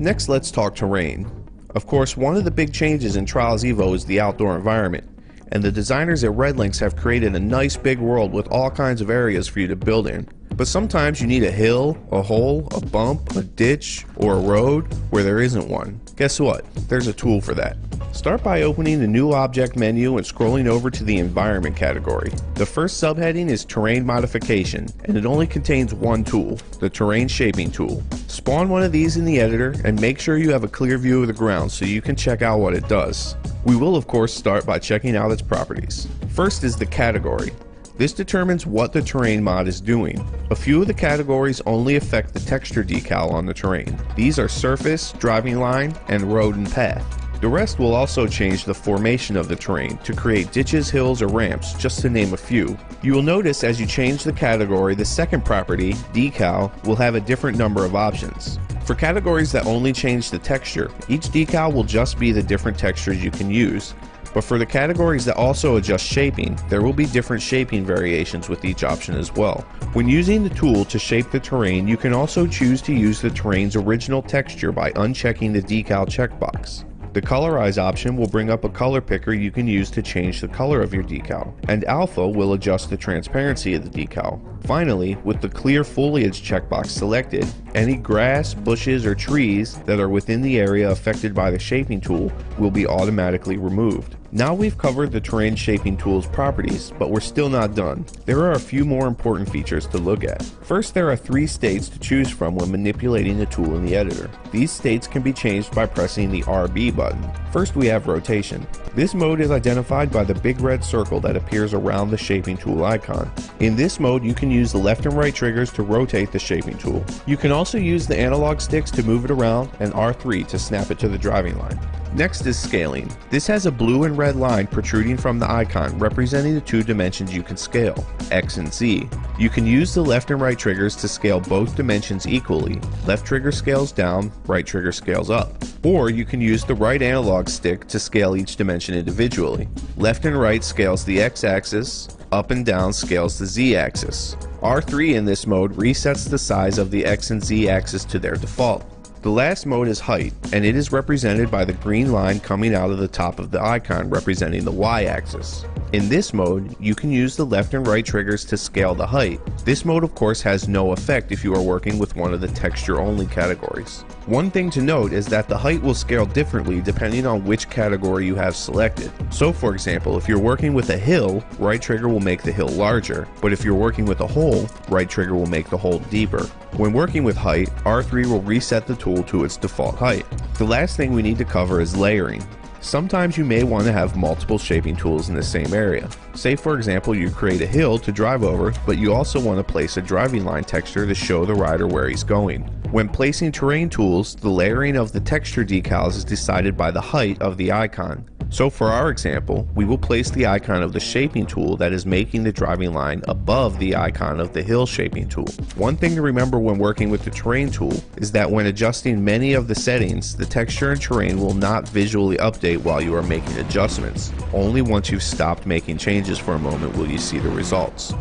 Next, let's talk terrain. Of course, one of the big changes in Trials Evo is the outdoor environment, and the designers at RedLynx have created a nice big world with all kinds of areas for you to build in. But sometimes you need a hill, a hole, a bump, a ditch, or a road where there isn't one. Guess what? There's a tool for that. Start by opening the new object menu and scrolling over to the environment category. The first subheading is terrain modification, and it only contains one tool, the terrain shaping tool. Spawn one of these in the editor and make sure you have a clear view of the ground so you can check out what it does. We will of course start by checking out its properties. First is the category. This determines what the terrain mod is doing. A few of the categories only affect the texture decal on the terrain. These are surface, driving line, and road and path. The rest will also change the formation of the terrain to create ditches, hills, or ramps, just to name a few. You will notice as you change the category, the second property, decal, will have a different number of options. For categories that only change the texture, each decal will just be the different textures you can use. But for the categories that also adjust shaping, there will be different shaping variations with each option as well. When using the tool to shape the terrain, you can also choose to use the terrain's original texture by unchecking the decal checkbox. The colorize option will bring up a color picker you can use to change the color of your decal, and alpha will adjust the transparency of the decal. Finally, with the clear foliage checkbox selected, any grass, bushes, or trees that are within the area affected by the shaping tool will be automatically removed. Now we've covered the terrain shaping tool's properties, but we're still not done. There are a few more important features to look at. First, there are 3 states to choose from when manipulating the tool in the editor. These states can be changed by pressing the RB button. First, we have rotation. This mode is identified by the big red circle that appears around the shaping tool icon. In this mode, you can use the left and right triggers to rotate the shaping tool. You can also use the analog sticks to move it around and R3 to snap it to the driving line. Next is scaling. This has a blue and red line protruding from the icon representing the 2 dimensions you can scale, X and Z. You can use the left and right triggers to scale both dimensions equally. Left trigger scales down, right trigger scales up. Or you can use the right analog stick to scale each dimension individually. Left and right scales the X axis, up and down scales the Z axis. R3 in this mode resets the size of the X and Z axis to their default. The last mode is height, and it is represented by the green line coming out of the top of the icon representing the Y-axis. In this mode, you can use the left and right triggers to scale the height. This mode of course has no effect if you are working with one of the texture only categories. One thing to note is that the height will scale differently depending on which category you have selected. So for example, if you're working with a hill, right trigger will make the hill larger, but if you're working with a hole, right trigger will make the hole deeper. When working with height, R3 will reset the tool to its default height. The last thing we need to cover is layering. Sometimes you may want to have multiple shaping tools in the same area. Say for example you create a hill to drive over, but you also want to place a driving line texture to show the rider where he's going. When placing terrain tools, the layering of the texture decals is decided by the height of the icon. So for our example, we will place the icon of the shaping tool that is making the driving line above the icon of the hill shaping tool. One thing to remember when working with the terrain tool is that when adjusting many of the settings, the texture and terrain will not visually update while you are making adjustments. Only once you've stopped making changes for a moment will you see the results.